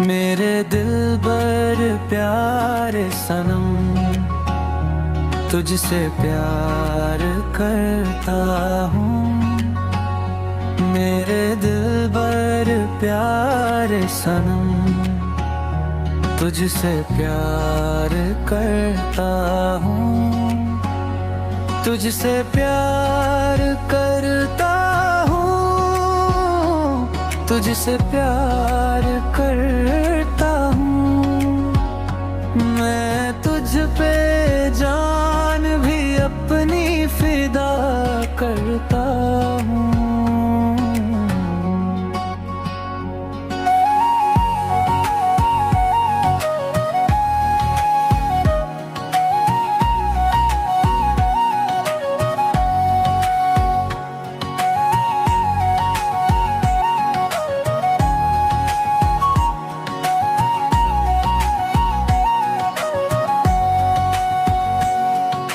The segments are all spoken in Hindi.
मेरे दिलबर प्यारे सनम, तुझसे प्यार करता हूँ। मेरे दिलबर प्यारे सनम, तुझसे प्यार करता हूँ। तुझसे प्यार करता हूँ, तुझसे प्यार करता हूँ। मैं तुझ पे जान भी अपनी फिदा करता हूँ।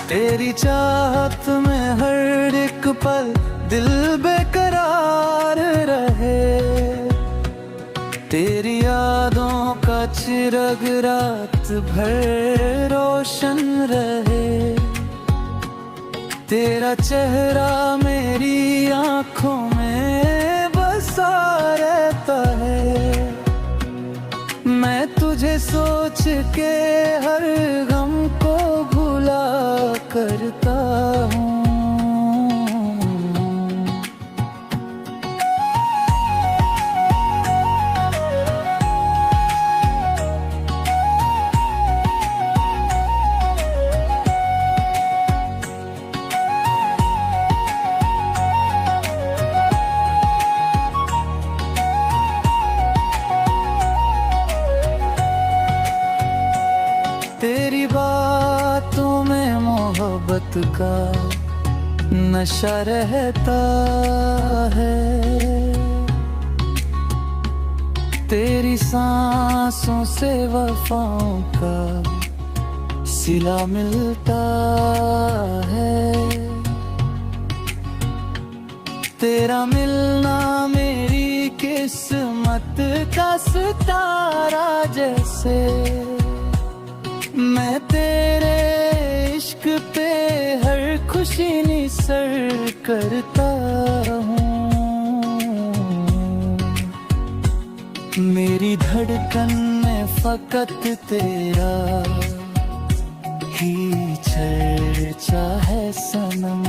तेरी चाहत में हर एक पल दिल बेकरार रहे। तेरी यादों का चिराग रात भर रोशन रहे। तेरा चेहरा मेरी आँखों में बसा रहता है। मैं तुझे सोच के हर गम को भुला करता हूँ। तेरी बातों में मोहब्बत का नशा रहता है। तेरी सांसों से वफाओं का सिला मिलता है। तेरा मिलना मेरी किस्मत का सितारा जैसे। मैं तेरे इश्क पे हर खुशी निसर करता हूँ। मेरी धड़कन में फकत तेरा ही चर्चा है सनम।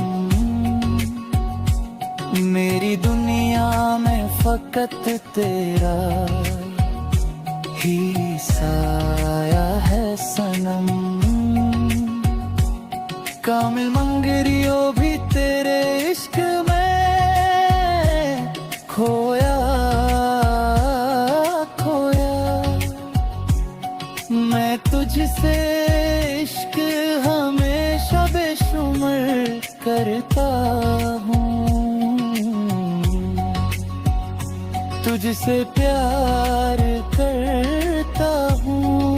मेरी दुनिया में फकत तेरा ही साया है सनम। कामिल मंगरियो भी तेरे इश्क में खोया खोया। मैं तुझसे इश्क हमेशा बेशुमार करता हूँ। तुझसे प्यार करता हूँ,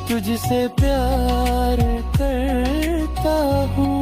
तुझसे प्यार करता हूँ।